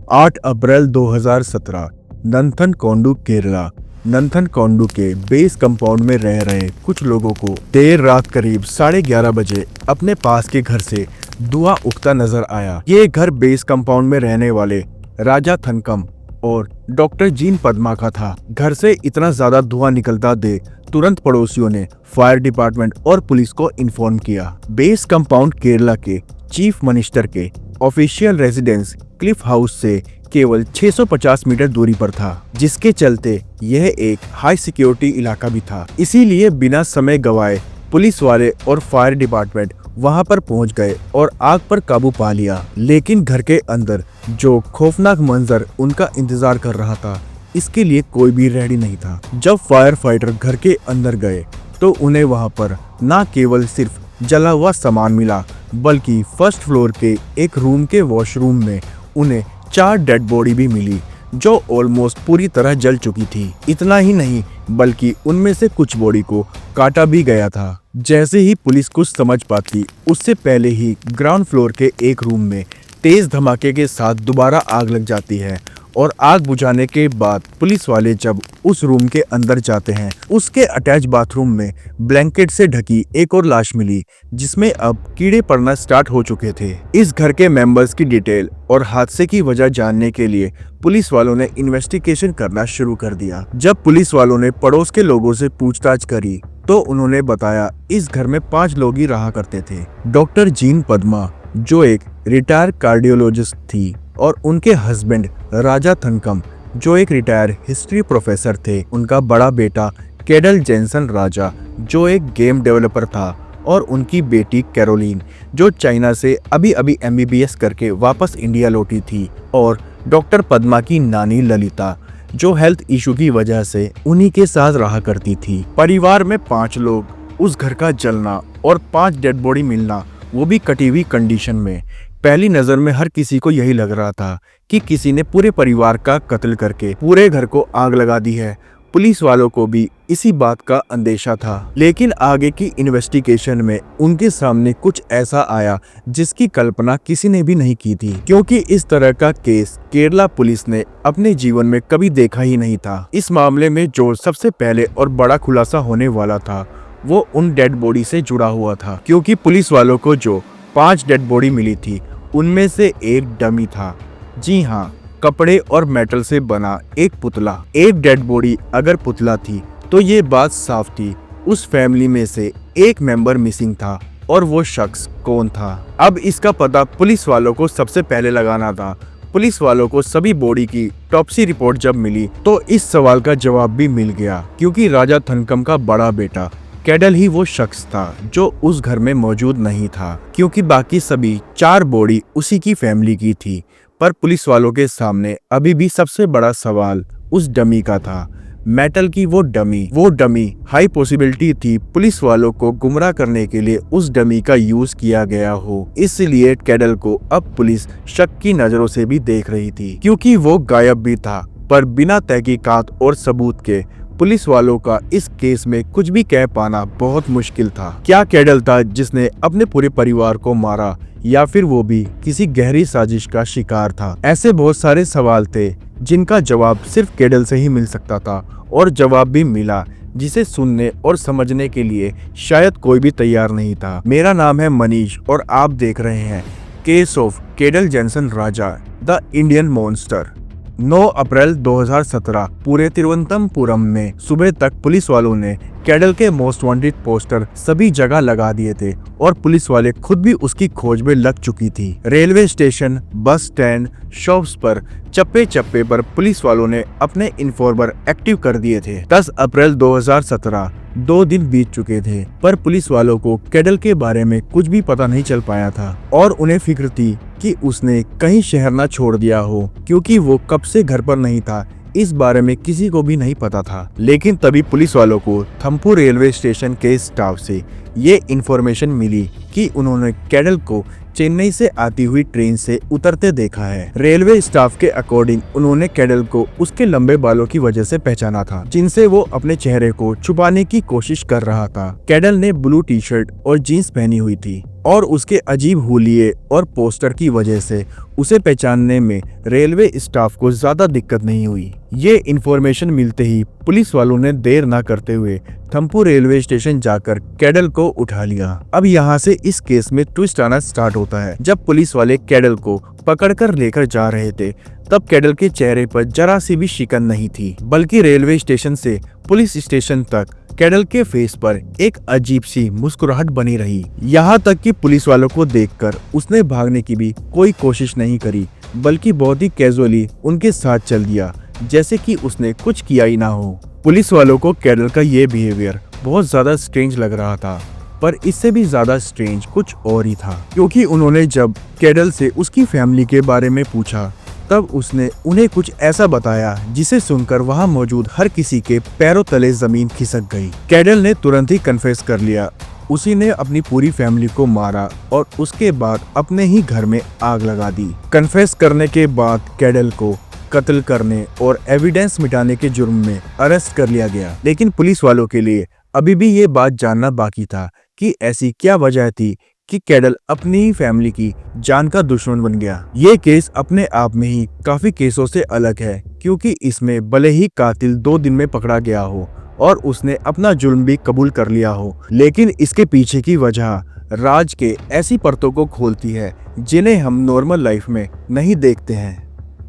8 अप्रैल 2017 नंथनकोंडू केरला। नंथनकोंडू के base compound में रह रहे कुछ लोगों को देर रात करीब 11:30 बजे अपने पास के घर से धुआं उठता नजर आया। ये घर बेस कंपाउंड में रहने वाले राजा थनकम और डॉक्टर जीन पद्मा का था। घर से इतना ज्यादा धुआं निकलता देख तुरंत पड़ोसियों ने फायर डिपार्टमेंट और पुलिस को इन्फॉर्म किया। बेस कंपाउंड केरला के चीफ मिनिस्टर के ऑफिशियल रेजिडेंस क्लिफ हाउस से केवल 650 मीटर दूरी पर था, जिसके चलते यह एक हाई सिक्योरिटी इलाका भी था। इसीलिए बिना समय गवाए पुलिस वाले और फायर डिपार्टमेंट वहां पर पहुंच गए और आग पर काबू पा लिया। लेकिन घर के अंदर जो खौफनाक मंजर उनका इंतजार कर रहा था, इसके लिए कोई भी रेडी नहीं था। जब फायर फाइटर घर के अंदर गए तो उन्हें वहां पर न केवल सिर्फ जला हुआ सामान मिला, बल्कि फर्स्ट फ्लोर के एक रूम के वॉशरूम में उन्हें 4 डेड बॉडी भी मिली, जो ऑलमोस्ट पूरी तरह जल चुकी थी। इतना ही नहीं, बल्कि उनमें से कुछ बॉडी को काटा भी गया था। जैसे ही पुलिस कुछ समझ पाती, उससे पहले ही ग्राउंड फ्लोर के एक रूम में तेज धमाके के साथ दोबारा आग लग जाती है और आग बुझाने के बाद पुलिस वाले जब उस रूम के अंदर जाते हैं, उसके अटैच बाथरूम में ब्लैंकेट से ढकी एक और लाश मिली, जिसमें अब कीड़े पड़ना स्टार्ट हो चुके थे। इस घर के मेंबर्स की डिटेल और हादसे की वजह जानने के लिए पुलिस वालों ने इन्वेस्टिगेशन करना शुरू कर दिया। जब पुलिस वालों ने पड़ोस के लोगों से पूछताछ करी तो उन्होंने बताया इस घर में 5 लोग ही रहा करते थे। डॉक्टर जीन पद्मा, जो एक रिटायर कार्डियोलॉजिस्ट थी, और उनके हस्बैंड राजा थनकम, जो एक रिटायर हिस्ट्री प्रोफेसर थे। उनका बड़ा बेटा केडल जेंसन राजा, जो एक गेम डेवलपर था, और उनकी बेटी कैरोलिन, जो चाइना से अभी अभी MBBS करके वापस इंडिया लौटी थी, और डॉक्टर पद्मा की नानी ललिता, जो हेल्थ इशू की वजह से उन्हीं के साथ रहा करती थी। परिवार में 5 लोग, उस घर का जलना और 5 डेड बॉडी मिलना, वो भी कटी हुई कंडीशन में। पहली नजर में हर किसी को यही लग रहा था कि किसी ने पूरे परिवार का कत्ल करके पूरे घर को आग लगा दी है। पुलिस वालों को भी इसी बात का अंदेशा था। लेकिन आगे की इन्वेस्टिगेशन में उनके सामने कुछ ऐसा आया जिसकी कल्पना किसी ने भी नहीं की थी, क्योंकि इस तरह का केस केरला पुलिस ने अपने जीवन में कभी देखा ही नहीं था। इस मामले में जो सबसे पहले और बड़ा खुलासा होने वाला था, वो उन डेड बॉडी से जुड़ा हुआ था, क्योंकि पुलिस वालों को जो 5 डेड बॉडी मिली थी, उनमें से एक डमी था। जी हाँ, कपड़े और मेटल से बना एक पुतला। एक डेड बॉडी अगर पुतला थी तो ये बात साफ थी, उस फैमिली में से एक मेंबर मिसिंग था, और वो शख्स कौन था? अब इसका पता पुलिस वालों को सबसे पहले लगाना था। पुलिस वालों को सभी बॉडी की टॉप्सी रिपोर्ट जब मिली तो इस सवाल का जवाब भी मिल गया, क्योंकि राजा थनकम का बड़ा बेटा केडल ही वो शख्स था जो उस घर में मौजूद नहीं था, क्योंकि बाकी सभी 4 बॉडी उसी की फैमिली की थी। पर पुलिस वालों के सामने अभी भी सबसे बड़ा सवाल उस डमी का था। मेटल की वो डमी हाई पॉसिबिलिटी थी पुलिस वालों को गुमराह करने के लिए उस डमी का यूज किया गया हो। इसलिए केडल को अब पुलिस शक की नजरों से भी देख रही थी, क्योंकि वो गायब भी था। पर बिना तहकीकात और सबूत के पुलिस वालों का इस केस में कुछ भी कह पाना बहुत मुश्किल था। क्या केडल था जिसने अपने पूरे परिवार को मारा, या फिर वो भी किसी गहरी साजिश का शिकार था? ऐसे बहुत सारे सवाल थे जिनका जवाब सिर्फ केडल से ही मिल सकता था, और जवाब भी मिला जिसे सुनने और समझने के लिए शायद कोई भी तैयार नहीं था। मेरा नाम है मनीष और आप देख रहे हैं case of Cadell Jeanson Raja, the Indian monster. 9 अप्रैल 2017 पूरे तिरुवनंतपुरम में सुबह तक पुलिस वालों ने केडल के मोस्ट वांटेड पोस्टर सभी जगह लगा दिए थे, और पुलिस वाले खुद भी उसकी खोज में लग चुकी थी। Railway station, bus stand, shops पर चप्पे चप्पे पर पुलिस वालों ने अपने इन्फॉर्मर एक्टिव कर दिए थे। 10 अप्रैल 2017 2 दिन बीत चुके थे, पर पुलिस वालों को केडल के बारे में कुछ भी पता नहीं चल पाया था, और उन्हें फिक्र थी कि उसने कहीं शहर न छोड़ दिया हो, क्योंकि वो कब से घर पर नहीं था, इस बारे में किसी को भी नहीं पता था। लेकिन तभी पुलिस वालों को थम्पू रेलवे स्टेशन के स्टाफ से ये इन्फॉर्मेशन मिली कि उन्होंने कैडल को चेन्नई से आती हुई ट्रेन से उतरते देखा है। रेलवे स्टाफ के अकॉर्डिंग उन्होंने कैडल को उसके लंबे बालों की वजह से पहचाना था, जिनसे वो अपने चेहरे को छुपाने की कोशिश कर रहा था। कैडल ने ब्लू टी शर्ट और जीन्स पहनी हुई थी और उसके अजीब हुलिये और पोस्टर की वजह से उसे पहचानने में रेलवे स्टाफ को ज्यादा दिक्कत नहीं हुई। ये इन्फॉर्मेशन मिलते ही पुलिस वालों ने देर न करते हुए थम्पू रेलवे स्टेशन जाकर कैडल को उठा लिया। अब यहाँ से इस केस में ट्विस्ट आना स्टार्ट होता है। जब पुलिस वाले कैडल को पकड़कर लेकर जा रहे थे, तब कैडल के चेहरे पर जरा सी भी शिकन नहीं थी, बल्कि रेलवे स्टेशन से पुलिस स्टेशन तक कैडल के फेस पर एक अजीब सी मुस्कुराहट बनी रही। यहाँ तक कि पुलिस वालों को देखकर उसने भागने की भी कोई कोशिश नहीं करी, बल्कि बहुत ही कैजुअली उनके साथ चल दिया, जैसे कि उसने कुछ किया ही ना हो। पुलिस वालों को कैडल का ये बिहेवियर बहुत ज्यादा स्ट्रेंज लग रहा था, पर इससे भी ज्यादा स्ट्रेंज कुछ और ही था, क्योंकि उन्होंने जब कैडल से उसकी फैमिली के बारे में पूछा, तब उसने उन्हें कुछ ऐसा बताया जिसे सुनकर वहां मौजूद हर किसी के पैरों तले जमीन खिसक गई। कैडल ने तुरंत ही कन्फेस कर लिया, उसी ने अपनी पूरी फैमिली को मारा और उसके बाद अपने ही घर में आग लगा दी। कन्फेस करने के बाद कैडल को कत्ल करने और एविडेंस मिटाने के जुर्म में अरेस्ट कर लिया गया। लेकिन पुलिस वालों के लिए अभी भी ये बात जानना बाकी था कि ऐसी क्या वजह थी कि कैडल अपनी ही फैमिली की जान का दुश्मन बन गया। ये केस अपने आप में ही काफी केसों से अलग है, क्योंकि इसमें भले ही कातिल 2 दिन में पकड़ा गया हो और उसने अपना जुल्म भी कबूल कर लिया हो, लेकिन इसके पीछे की वजह राज के ऐसी परतों को खोलती है जिन्हें हम नॉर्मल लाइफ में नहीं देखते हैं।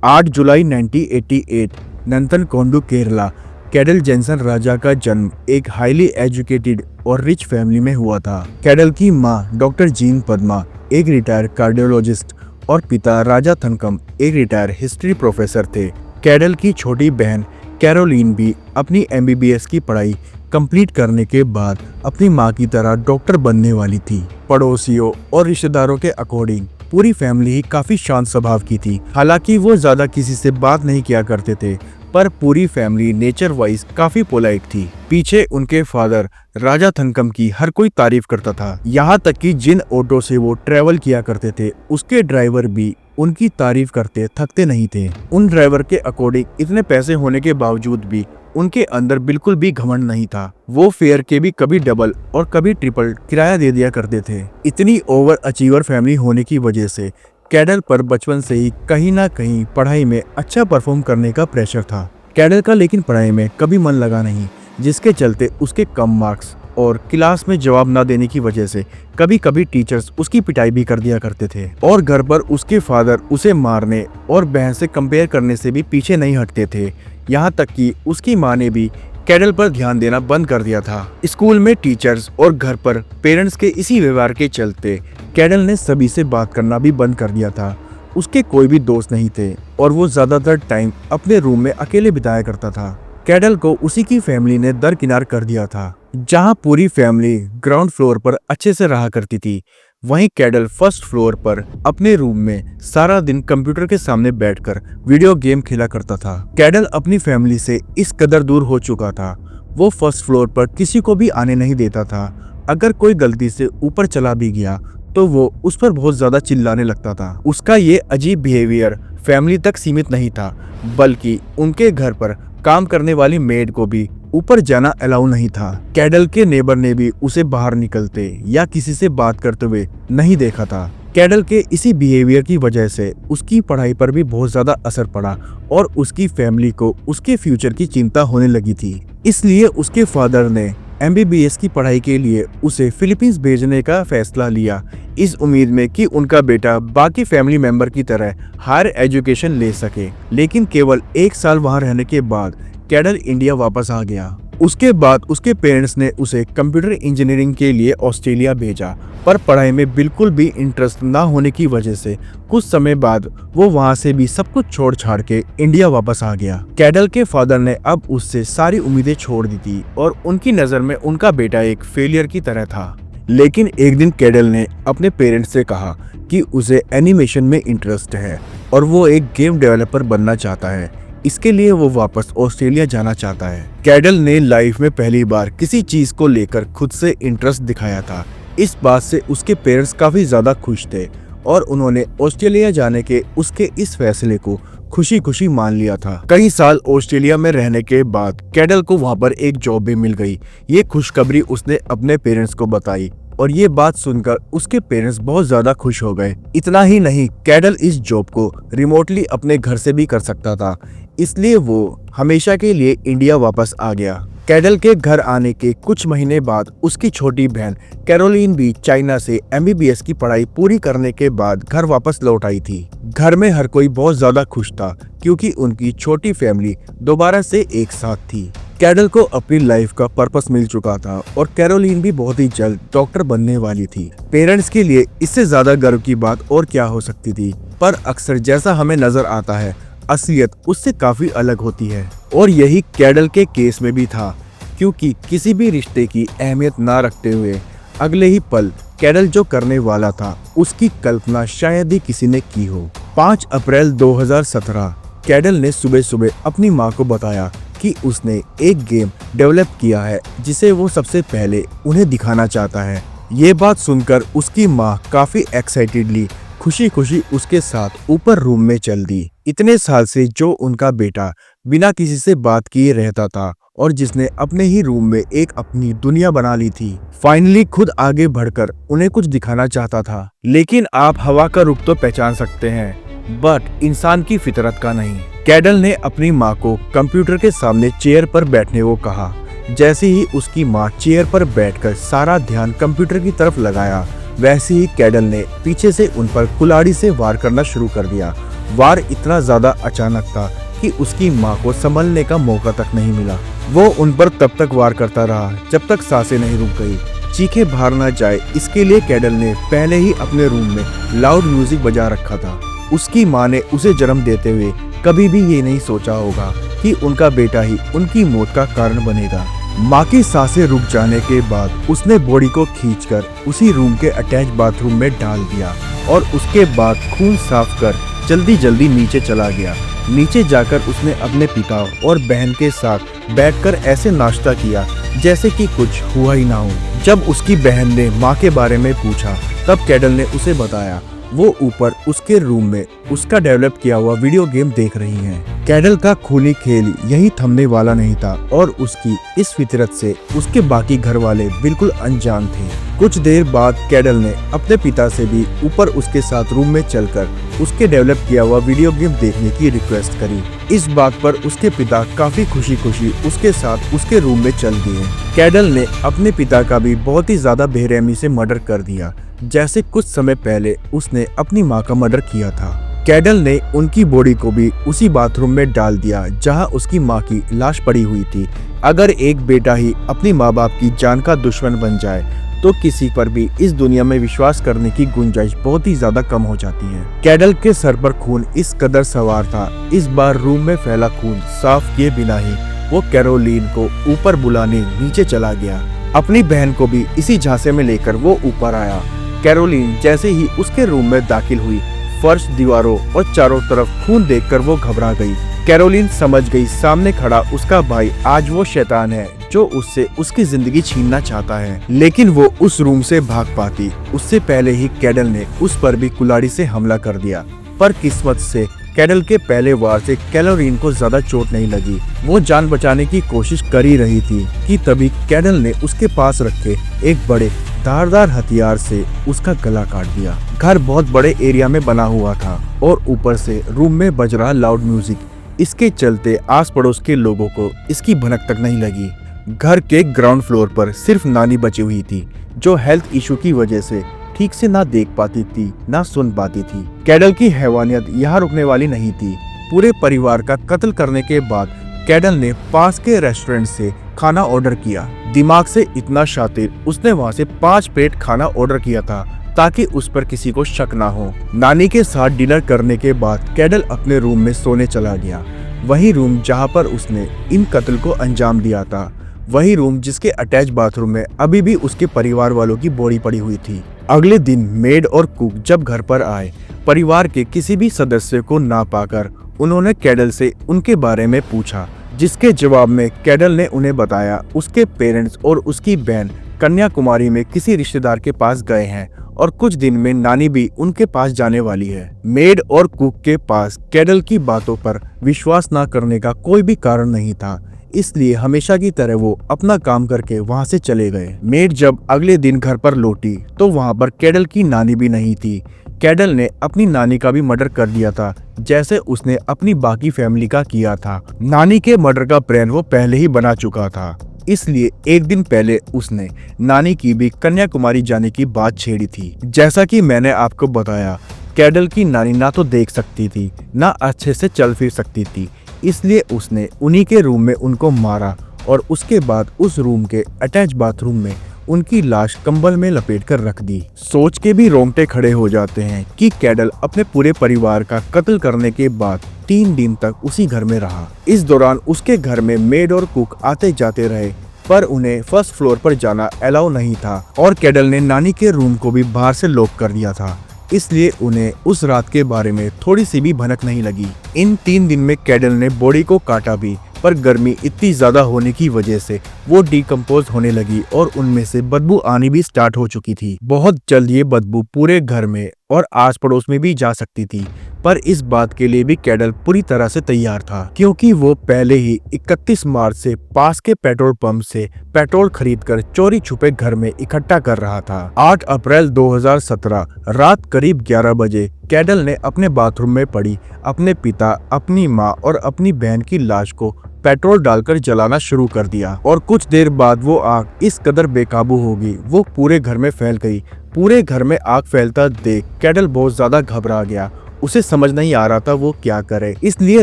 8 जुलाई 1988 नंथनकोंडू केरला। कैडल जेनसन राजा का जन्म एक हाईली एजुकेटेड और रिच फैमिली में हुआ था। कैडल की मां डॉक्टर जीन पद्मा एक रिटायर्ड कार्डियोलॉजिस्ट और पिता राजा थनकम एक रिटायर्ड हिस्ट्री प्रोफेसर थे। कैडल की छोटी बहन कैरोलिन भी अपनी MBBS की पढ़ाई कंप्लीट करने के बाद अपनी मां की तरह डॉक्टर बनने वाली थी। पड़ोसियों और रिश्तेदारों के अकॉर्डिंग पूरी फैमिली ही काफी शांत स्वभाव की थी। हालांकि वो ज्यादा किसी से बात नहीं किया करते थे, पर पूरी फैमिली नेचर वाइज काफी पोलाइट थी। पीछे उनके फादर राजा थनकम की हर कोई तारीफ करता था, यहाँ तक कि जिन ऑटो से वो ट्रेवल किया करते थे उसके ड्राइवर भी उनकी तारीफ करते थकते नहीं थे। उन ड्राइवर के अकॉर्डिंग इतने पैसे होने के बावजूद भी उनके अंदर बिल्कुल भी घमंड नहीं था। वो फेयर के भी कभी डबल और कभी ट्रिपल किराया दे दिया करते थे। इतनी ओवर अचीवर फैमिली होने की वजह से कैडल पर बचपन से ही कहीं ना कहीं पढ़ाई में अच्छा परफॉर्म करने का प्रेशर था। कैडल का लेकिन पढ़ाई में कभी मन लगा नहीं, जिसके चलते उसके कम मार्क्स और क्लास में जवाब न देने की वजह से कभी कभी टीचर्स उसकी पिटाई भी कर दिया करते थे। और घर पर उसके फादर उसे मारने और बहन से कंपेयर करने से भी पीछे नहीं हटते थे। यहाँ तक कि उसकी माँ ने भी कैडल पर ध्यान देना बंद कर दिया था। स्कूल में टीचर्स और घर पर पेरेंट्स के इसी व्यवहार के चलते कैडल ने सभी से बात करना भी बंद कर दिया था। उसके कोई भी दोस्त नहीं थे और वो ज्यादातर टाइम अपने रूम में अकेले बिताया करता था। कैडल को उसी की फैमिली ने दरकिनार कर दिया था। जहां पूरी फैमिली ग्राउंड फ्लोर पर अच्छे से रहा करती थी, वहीं कैडल फर्स्ट फ्लोर पर अपने रूम में सारा दिन कंप्यूटर के सामने बैठकर वीडियो गेम खेला करता था। कैडल अपनी फैमिली से इस कदर दूर हो चुका था, वो फर्स्ट फ्लोर पर किसी को भी आने नहीं देता था। अगर कोई गलती से ऊपर चला भी गया तो वो उस पर बहुत ज्यादा चिल्लाने लगता था। उसका ये अजीब बिहेवियर फैमिली तक सीमित नहीं था, बल्कि उनके घर पर काम करने वाली मेड को भी ऊपर जाना अलाउ नहीं था। कैडल के नेबर ने भी उसे बाहर निकलते या किसी से बात करते हुए नहीं देखा था। कैडल के इसी बिहेवियर की वजह से उसकी पढ़ाई पर भी बहुत ज्यादा असर पड़ा और उसकी फैमिली को उसके फ्यूचर की चिंता होने लगी थी। इसलिए उसके फादर ने MBBS की पढ़ाई के लिए उसे फिलीपींस भेजने का फैसला लिया, इस उम्मीद में कि उनका बेटा बाकी फैमिली मेंबर की तरह हायर एजुकेशन ले सके। लेकिन केवल 1 साल वहां रहने के बाद कैडल इंडिया वापस आ गया। उसके बाद उसके पेरेंट्स ने उसे कंप्यूटर इंजीनियरिंग के लिए ऑस्ट्रेलिया भेजा, पर पढ़ाई में बिल्कुल भी इंटरेस्ट ना होने की वजह से कुछ समय बाद वो वहां से भी सब कुछ छोड़ छाड़ के इंडिया वापस आ गया। कैडल के फादर ने अब उससे सारी उम्मीदें छोड़ दी थी और उनकी नजर में उनका बेटा एक फेलियर की तरह था। लेकिन एक दिन कैडल ने अपने पेरेंट्स से कहा कि उसे एनिमेशन में इंटरेस्ट है और वो एक गेम डेवलपर बनना चाहता है। इसके लिए वो वापस ऑस्ट्रेलिया जाना चाहता है। कैडल ने लाइफ में पहली बार किसी चीज को लेकर खुद से इंटरेस्ट दिखाया था। इस बात से उसके पेरेंट्स काफी ज्यादा खुश थे और उन्होंने ऑस्ट्रेलिया जाने के उसके इस फैसले को खुशी खुशी मान लिया था। कई साल ऑस्ट्रेलिया में रहने के बाद कैडल को वहां पर एक जॉब भी मिल गई। ये खुशखबरी उसने अपने पेरेंट्स को बताई और ये बात सुनकर उसके पेरेंट्स बहुत ज्यादा खुश हो गए। इतना ही नहीं, कैडल इस जॉब को रिमोटली अपने घर से भी कर सकता था, इसलिए वो हमेशा के लिए इंडिया वापस आ गया। कैडल के घर आने के कुछ महीने बाद उसकी छोटी बहन कैरोलिन भी चाइना से MBBS की पढ़ाई पूरी करने के बाद घर वापस लौट आई थी। घर में हर कोई बहुत ज्यादा खुश था क्योंकि उनकी छोटी फैमिली दोबारा से एक साथ थी। कैडल को अपनी लाइफ का पर्पस मिल चुका था और कैरोलिन भी बहुत ही जल्द डॉक्टर बनने वाली थी। पेरेंट्स के लिए इससे ज्यादा गर्व की बात और क्या हो सकती थी, पर अक्सर जैसा हमें नजर आता है असलियत उससे काफी अलग होती है और यही कैडल के केस में भी था, क्योंकि किसी भी रिश्ते की अहमियत ना रखते हुए अगले ही पल कैडल जो करने वाला था उसकी कल्पना शायद ही किसी ने की हो। 5 अप्रैल 2017 कैडल ने सुबह सुबह अपनी मां को बताया कि उसने एक गेम डेवलप किया है जिसे वो सबसे पहले उन्हें दिखाना चाहता है। ये बात सुनकर उसकी मां काफी एक्साइटेडली खुशी खुशी उसके साथ ऊपर रूम में चल दी। इतने साल से जो उनका बेटा बिना किसी से बात किए रहता था और जिसने अपने ही रूम में एक अपनी दुनिया बना ली थी, फाइनली खुद आगे बढ़कर उन्हें कुछ दिखाना चाहता था। लेकिन आप हवा का रुख तो पहचान सकते हैं, बट इंसान की फितरत का नहीं। कैडल ने अपनी माँ को कंप्यूटर के सामने चेयर पर बैठने को कहा। जैसे ही उसकी माँ चेयर पर बैठकर सारा ध्यान कंप्यूटर की तरफ लगाया, वैसे ही कैडल ने पीछे से उन पर कुल्हाड़ी से वार करना शुरू कर दिया। वार इतना ज्यादा अचानक था कि उसकी माँ को संभलने का मौका तक नहीं मिला। वो उन पर तब तक वार करता रहा जब तक सांसें नहीं रुक गई। चीखें बाहर न जाए इसके लिए कैडल ने पहले ही अपने रूम में लाउड म्यूजिक बजा रखा था। उसकी माँ ने उसे जन्म देते हुए कभी भी ये नहीं सोचा होगा कि उनका बेटा ही उनकी मौत का कारण बनेगा। माँ की सांसें रुक जाने के बाद उसने बॉडी को खींचकर उसी रूम के अटैच बाथरूम में डाल दिया और उसके बाद खून साफ कर जल्दी जल्दी नीचे चला गया। नीचे जाकर उसने अपने पिता और बहन के साथ बैठकर ऐसे नाश्ता किया जैसे कि कुछ हुआ ही ना हो। जब उसकी बहन ने माँ के बारे में पूछा तब कैडल ने उसे बताया वो ऊपर उसके रूम में उसका डेवलप किया हुआ वीडियो गेम देख रही हैं। कैडल का खूनी खेल यही थमने वाला नहीं था और उसकी इस फितरत से उसके बाकी घर वाले बिल्कुल अनजान थे। कुछ देर बाद कैडल ने अपने पिता से भी ऊपर उसके साथ रूम में चलकर उसके डेवलप किया हुआ वीडियो गेम देखने की रिक्वेस्ट करी। इस बात पर उसके पिता काफी खुशी खुशी उसके साथ उसके रूम में चल दिए। कैडल ने अपने पिता का भी बहुत ही ज्यादा बेरहमी से मर्डर कर दिया, जैसे कुछ समय पहले उसने अपनी माँ का मर्डर किया था। कैडल ने उनकी बॉडी को भी उसी बाथरूम में डाल दिया जहां उसकी माँ की लाश पड़ी हुई थी। अगर एक बेटा ही अपनी माँ बाप की जान का दुश्मन बन जाए तो किसी पर भी इस दुनिया में विश्वास करने की गुंजाइश बहुत ही ज्यादा कम हो जाती है। कैडल के सर पर खून इस कदर सवार था, इस बार रूम में फैला खून साफ किए बिना ही वो कैरोलिन को ऊपर बुलाने नीचे चला गया। अपनी बहन को भी इसी झांसे में लेकर वो ऊपर आया। कैरोलिन जैसे ही उसके रूम में दाखिल हुई, फर्श, दीवारों और चारों तरफ खून देखकर वो घबरा गई। कैरोलिन समझ गई सामने खड़ा उसका भाई आज वो शैतान है जो उससे उसकी जिंदगी छीनना चाहता है। लेकिन वो उस रूम से भाग पाती उससे पहले ही कैडल ने उस पर भी कुल्हाड़ी से हमला कर दिया। पर किस्मत से कैडल के पहले वार से कैरोलिन को ज्यादा चोट नहीं लगी। वो जान बचाने की कोशिश कर ही रही थी कि तभी कैडल ने उसके पास रखे एक बड़े धारदार हथियार से उसका गला काट दिया। घर बहुत बड़े एरिया में बना हुआ था और ऊपर से रूम में बज रहा लाउड म्यूजिक, इसके चलते आस पड़ोस के लोगों को इसकी भनक तक नहीं लगी। घर के ग्राउंड फ्लोर पर सिर्फ नानी बची हुई थी जो हेल्थ इशू की वजह से ठीक से ना देख पाती थी ना सुन पाती थी। कैडल की हैवानियत यहाँ रुकने वाली नहीं थी। पूरे परिवार का कत्ल करने के बाद कैडल ने पास के रेस्टोरेंट से खाना ऑर्डर किया। दिमाग से इतना शातिर, उसने वहाँ से 5 प्लेट खाना ऑर्डर किया था ताकि उस पर किसी को शक ना हो। नानी के साथ डिनर करने के बाद कैडल अपने रूम में सोने चला गया। वही रूम जहाँ पर उसने इन कत्ल को अंजाम दिया था, वही रूम जिसके अटैच बाथरूम में अभी भी उसके परिवार वालों की बॉडी पड़ी हुई थी। अगले दिन मेड और कुक जब घर पर आए, परिवार के किसी भी सदस्य को ना पाकर उन्होंने कैडल से उनके बारे में पूछा, जिसके जवाब में कैडल ने उन्हें बताया उसके पेरेंट्स और उसकी बहन कन्याकुमारी में किसी रिश्तेदार के पास गए हैं और कुछ दिन में नानी भी उनके पास जाने वाली है। मेड और कुक के पास कैडल की बातों पर विश्वास न करने का कोई भी कारण नहीं था, इसलिए हमेशा की तरह वो अपना काम करके वहां से चले गए। मेड जब अगले दिन घर पर लौटी तो वहां पर कैडल की नानी भी नहीं थी। कैडल ने अपनी नानी का भी मर्डर कर दिया था, जैसे उसने अपनी बाकी फैमिली का किया था। नानी के मर्डर का प्लान वो पहले ही बना चुका था, इसलिए एक दिन पहले उसने नानी की भी कन्याकुमारी जाने की बात छेड़ी थी। जैसा कि मैंने आपको बताया, कैडल की नानी ना तो देख सकती थी, ना अच्छे से चल फिर सकती थी, इसलिए उसने उन्हीं के रूम में उनको मारा और उसके बाद उस रूम के अटैच बाथरूम में उनकी लाश कंबल में लपेट कर रख दी। सोच के भी रोंगटे खड़े हो जाते हैं कि कैडल अपने पूरे परिवार का कत्ल करने के बाद 3 दिन तक उसी घर में रहा। इस दौरान उसके घर में मेड और कुक आते जाते रहे, पर उन्हें फर्स्ट फ्लोर पर जाना अलाउ नहीं था और कैडल ने नानी के रूम को भी बाहर से लॉक कर दिया था, इसलिए उन्हें उस रात के बारे में थोड़ी सी भी भनक नहीं लगी। इन 3 दिन में कैडल ने बॉडी को काटा भी, पर गर्मी इतनी ज्यादा होने की वजह से वो डिकम्पोज होने लगी और उनमें से बदबू आनी भी स्टार्ट हो चुकी थी। बहुत जल्द ये बदबू पूरे घर में और आस पड़ोस में भी जा सकती थी, पर इस बात के लिए भी कैडल पूरी तरह से तैयार था, क्योंकि वो पहले ही 31 मार्च से पास के पेट्रोल पंप से पेट्रोल खरीदकर चोरी छुपे घर में इकट्ठा कर रहा था। 8 अप्रैल 2017 रात करीब 11 बजे कैडल ने अपने बाथरूम में पड़ी अपने पिता, अपनी माँ और अपनी बहन की लाश को पेट्रोल डालकर जलाना शुरू कर दिया और कुछ देर बाद वो आग इस कदर बेकाबू हो गई, वो पूरे घर में फैल गई। पूरे घर में आग फैलता देख कैडल बहुत ज्यादा घबरा गया। उसे समझ नहीं आ रहा था वो क्या करे, इसलिए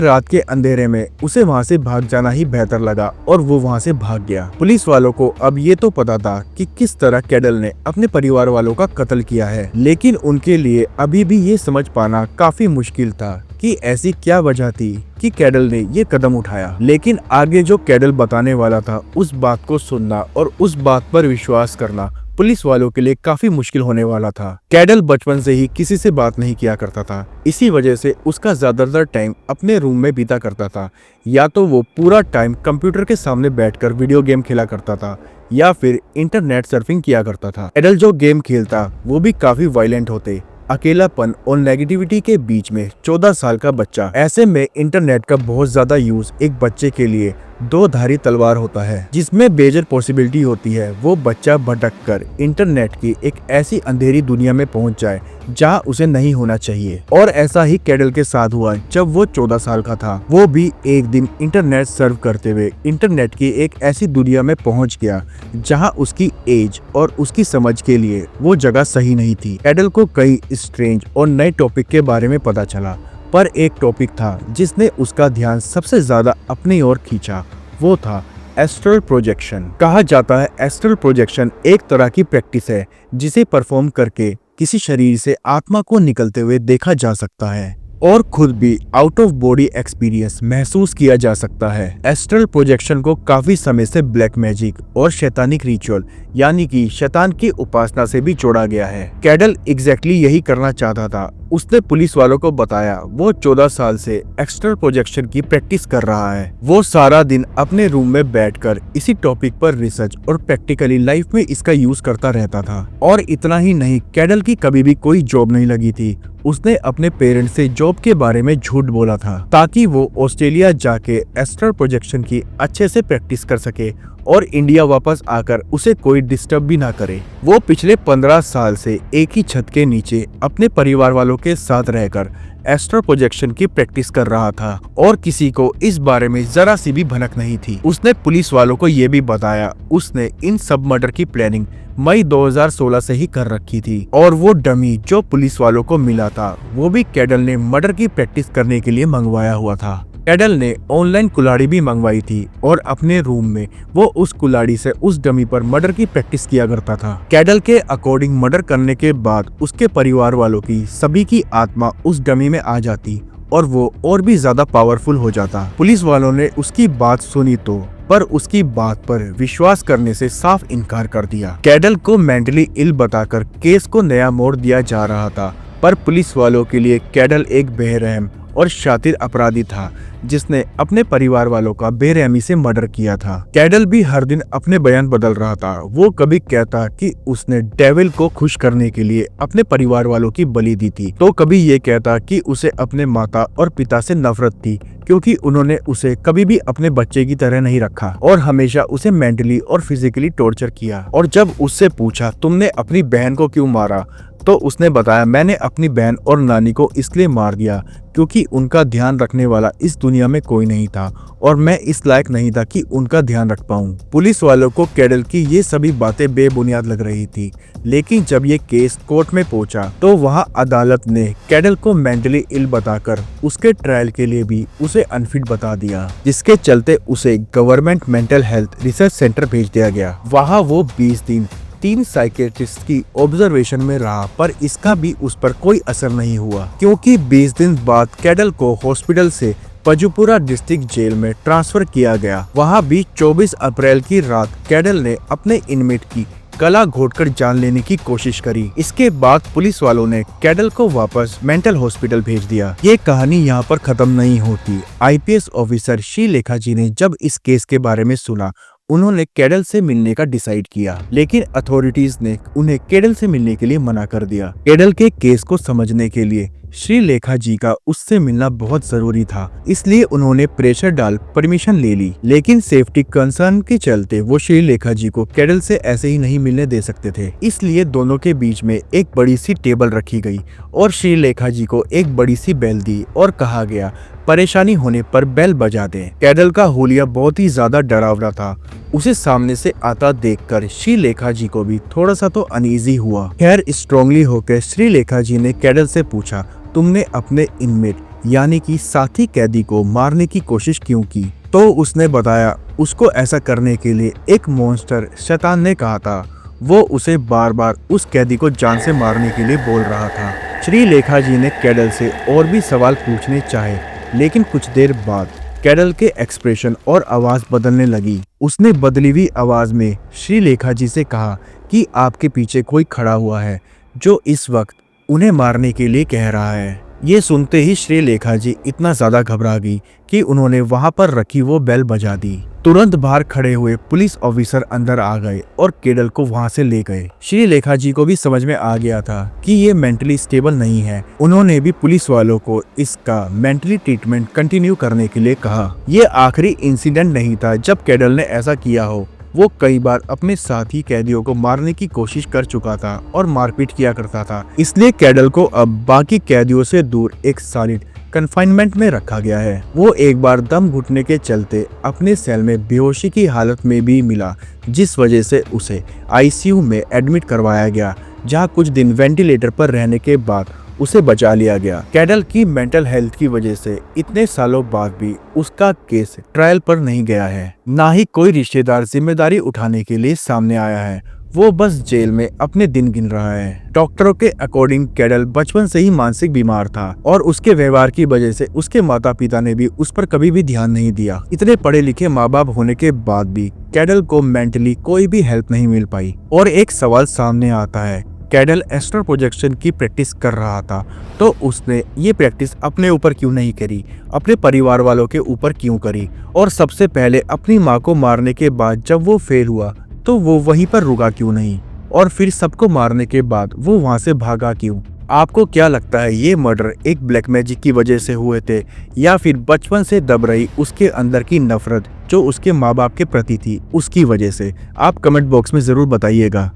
रात के अंधेरे में उसे वहां से भाग जाना ही बेहतर लगा और वो वहां से भाग गया। पुलिस वालों को अब ये तो पता था कि किस तरह कैडल ने अपने परिवार वालों का कत्ल किया है, लेकिन उनके लिए अभी भी ये समझ पाना काफी मुश्किल था कि ऐसी क्या वजह थी कि कैडल ने ये कदम उठाया। लेकिन आगे जो कैडल बताने वाला था, उस बात को सुनना और उस बात पर विश्वास करना पुलिस वालों के लिए काफी मुश्किल होने वाला था। कैडल बचपन से ही किसी से बात नहीं किया करता था, इसी वजह से उसका ज्यादातर टाइम अपने रूम में बीता करता था। या तो वो पूरा टाइम कंप्यूटर के सामने बैठकर वीडियो गेम खेला करता था या फिर इंटरनेट सर्फिंग किया करता था। कैडल जो गेम खेलता वो भी काफी वायलेंट होते। अकेलापन और नेगेटिविटी के बीच में 14 साल का बच्चा, ऐसे में इंटरनेट का बहुत ज्यादा यूज एक बच्चे के लिए 2 धारी तलवार होता है, जिसमें बेजर पॉसिबिलिटी होती है वो बच्चा भटक कर इंटरनेट की एक ऐसी अंधेरी दुनिया में पहुंच जाए जहां उसे नहीं होना चाहिए। और ऐसा ही कैडल के साथ हुआ जब वो 14 साल का था। वो भी एक दिन इंटरनेट सर्व करते हुए इंटरनेट की एक ऐसी दुनिया में पहुंच गया जहां उसकी एज और उसकी समझ के लिए वो जगह सही नहीं थी। कैडल को कई स्ट्रेंज और नए टॉपिक के बारे में पता चला, पर एक टॉपिक था जिसने उसका ध्यान सबसे ज्यादा अपनी ओर खींचा, वो था एस्ट्रल प्रोजेक्शन। कहा जाता है एस्ट्रल प्रोजेक्शन एक तरह की प्रैक्टिस है जिसे परफॉर्म करके किसी शरीर से आत्मा को निकलते हुए देखा जा सकता है और खुद भी आउट ऑफ बॉडी एक्सपीरियंस महसूस किया जा सकता है। एस्ट्रल प्रोजेक्शन को काफी समय से ब्लैक मैजिक और शैतानिक रिचुअल यानी कि शैतान की उपासना से भी जोड़ा गया है। कैडल एग्जैक्टली यही करना चाहता था। उसने पुलिस वालों को बताया वो 14 साल से एस्ट्रल प्रोजेक्शन की प्रैक्टिस कर रहा है। वो सारा दिन अपने रूम में बैठकर इसी टॉपिक पर रिसर्च और प्रैक्टिकली लाइफ में इसका यूज करता रहता था। और इतना ही नहीं, कैडल की कभी भी कोई जॉब नहीं लगी थी। उसने अपने पेरेंट्स से जॉब के बारे में झूठ बोला था ताकि वो ऑस्ट्रेलिया जाके एस्ट्रल प्रोजेक्शन की अच्छे से प्रैक्टिस कर सके और इंडिया वापस आकर उसे कोई डिस्टर्ब भी ना करे। वो पिछले 15 साल से एक ही छत के नीचे अपने परिवार वालों के साथ रहकर एस्ट्रल प्रोजेक्शन की प्रैक्टिस कर रहा था और किसी को इस बारे में जरा सी भी भनक नहीं थी। उसने पुलिस वालों को ये भी बताया उसने इन सब मर्डर की प्लानिंग मई 2016 से ही कर रखी थी और वो डमी जो पुलिस वालों को मिला था वो भी कैडल ने मर्डर की प्रैक्टिस करने के लिए मंगवाया हुआ था। कैडल ने ऑनलाइन कुल्हाड़ी भी मंगवाई थी और अपने रूम में वो उस कुल्हाड़ी से उस डमी पर मर्डर की प्रैक्टिस किया करता था। कैडल के अकॉर्डिंग मर्डर करने के बाद उसके परिवार वालों की सभी की आत्मा उस डमी में आ जाती और वो और भी ज्यादा पावरफुल हो जाता। पुलिस वालों ने उसकी बात सुनी तो पर उसकी बात पर विश्वास करने से साफ इनकार कर दिया। कैडल को मेंटली इल बताकर केस को नया मोड़ दिया जा रहा था पर पुलिस वालों के लिए कैडल एक बेरहम और शातिर अपराधी था जिसने अपने परिवार वालों का बेरहमी से मर्डर किया था। कैडल भी हर दिन अपने बयान बदल रहा था। वो कभी कहता कि उसने डेविल को खुश करने के लिए अपने परिवार वालों की बलि दी थी, तो कभी ये कहता कि उसे अपने माता और पिता से नफरत थी क्योंकि उन्होंने उसे कभी भी अपने बच्चे की तरह नहीं रखा और हमेशा उसे मेंटली और फिजिकली टॉर्चर किया। और जब उससे पूछा तुमने अपनी बहन को क्यों मारा, तो उसने बताया मैंने अपनी बहन और नानी को इसलिए मार दिया क्योंकि उनका ध्यान रखने वाला इस दुनिया में कोई नहीं था और मैं इस लायक नहीं था कि उनका ध्यान रख पाऊं। पुलिस वालों को कैडल की ये सभी बातें बेबुनियाद लग रही थी, लेकिन जब ये केस कोर्ट में पहुंचा तो वहां अदालत ने कैडल को मेंटली इल बताकर उसके ट्रायल के लिए भी उसे अनफिट बता दिया, जिसके चलते उसे government mental health research centre भेज दिया गया। वहाँ वो 20 दिन 3 साइकियाट्रिस्ट की ऑब्जर्वेशन में रहा, पर इसका भी उस पर कोई असर नहीं हुआ क्योंकि 20 दिन बाद कैडल को हॉस्पिटल से पजुपुरा डिस्ट्रिक्ट जेल में ट्रांसफर किया गया। वहां भी 24 अप्रैल की रात कैडल ने अपने इनमेट की गला घोटकर जान लेने की कोशिश करी। इसके बाद पुलिस वालों ने कैडल को वापस मेंटल हॉस्पिटल भेज दिया। ये कहानी यहाँ पर खत्म नहीं होती। आईपीएस ऑफिसर श्रीलेखा जी ने जब इस केस के बारे में सुना, उन्होंने कैडल से मिलने का डिसाइड किया, लेकिन अथॉरिटीज ने उन्हें कैडल से मिलने के लिए मना कर दिया। कैडल के केस को समझने के लिए श्रीलेखा जी का उससे मिलना बहुत जरूरी था, इसलिए उन्होंने प्रेशर डाल परमिशन ले ली, लेकिन सेफ्टी कंसर्न के चलते वो श्रीलेखा जी को कैडल से ऐसे ही नहीं मिलने दे सकते थे। इसलिए दोनों के बीच में एक बड़ी सी टेबल रखी गई और श्रीलेखा जी को एक बड़ी सी बेल दी और कहा गया परेशानी होने पर बेल बजा दें। कैडल का हुलिया बहुत ही ज्यादा डरावना था। उसे सामने से आता देखकर श्रीलेखा जी को भी थोड़ा सा तो अनईजी हुआ। खैर स्ट्रांगली होकर श्रीलेखा जी ने कैडल से पूछा तुमने अपने इनमेट यानी कि साथी कैदी को मारने की कोशिश क्यों की? तो उसने बताया उसको ऐसा करने के लिए एक मॉन्स्टर शैतान ने कहा था। वो उसे बार बार उस कैदी को जान से मारने के लिए बोल रहा था। श्रीलेखा जी ने कैडल से और भी सवाल पूछने चाहे, लेकिन कुछ देर बाद कैडल के एक्सप्रेशन और आवाज बदलने लगी। उसने बदली हुई आवाज में श्रीलेखा जी से कहा कि आपके पीछे कोई खड़ा हुआ है जो इस वक्त उन्हें मारने के लिए कह रहा है। ये सुनते ही श्रीलेखा जी इतना ज्यादा घबरा गई कि उन्होंने वहां पर रखी वो बेल बजा दी। तुरंत बाहर खड़े हुए पुलिस ऑफिसर अंदर आ गए और कैडल को वहां से ले गए। श्रीलेखा जी को भी समझ में आ गया था कि ये मेंटली स्टेबल नहीं है। उन्होंने भी पुलिस वालों को इसका मेंटली ट्रीटमेंट कंटिन्यू करने के लिए कहा। ये आखिरी इंसिडेंट नहीं था जब कैडल ने ऐसा किया हो। वो कई बार अपने साथी कैदियों को मारने की कोशिश कर चुका था और मारपीट किया करता था, इसलिए कैडल को अब बाकी कैदियों से दूर एक सॉलिड कन्फाइनमेंट में रखा गया है। वो एक बार दम घुटने के चलते अपने सेल में बेहोशी की हालत में भी मिला, जिस वजह से उसे आईसीयू में एडमिट करवाया गया, जहां कुछ दिन वेंटिलेटर पर रहने के बाद उसे बचा लिया गया। कैडल की मेंटल हेल्थ की वजह से इतने सालों बाद भी उसका केस ट्रायल पर नहीं गया है। ना ही कोई रिश्तेदार जिम्मेदारी उठाने के लिए सामने आया है। वो बस जेल में अपने दिन गिन रहा है। डॉक्टरों के अकॉर्डिंग कैडल बचपन से ही मानसिक बीमार था और उसके व्यवहार की वजह से उसके माता पिता ने भी उस पर कभी भी ध्यान नहीं दिया। इतने पढ़े लिखे माँ बाप होने के बाद भी कैडल को मेंटली कोई भी हेल्प नहीं मिल पाई। और एक सवाल सामने आता है, कैडल एस्ट्रल प्रोजेक्शन की प्रैक्टिस कर रहा था, तो उसने ये प्रैक्टिस अपने ऊपर क्यों नहीं करी, अपने परिवार वालों के ऊपर क्यों करी? और सबसे पहले अपनी माँ को मारने के बाद जब वो फेल हुआ तो वो वहीं पर रुका क्यों नहीं? और फिर सबको मारने के बाद वो वहां से भागा क्यों? आपको क्या लगता है, ये मर्डर एक ब्लैक मैजिक की वजह से हुए थे या फिर बचपन से दब रही उसके अंदर की नफरत जो उसके माँ बाप के प्रति थी उसकी वजह से? आप कमेंट बॉक्स में जरूर बताइएगा।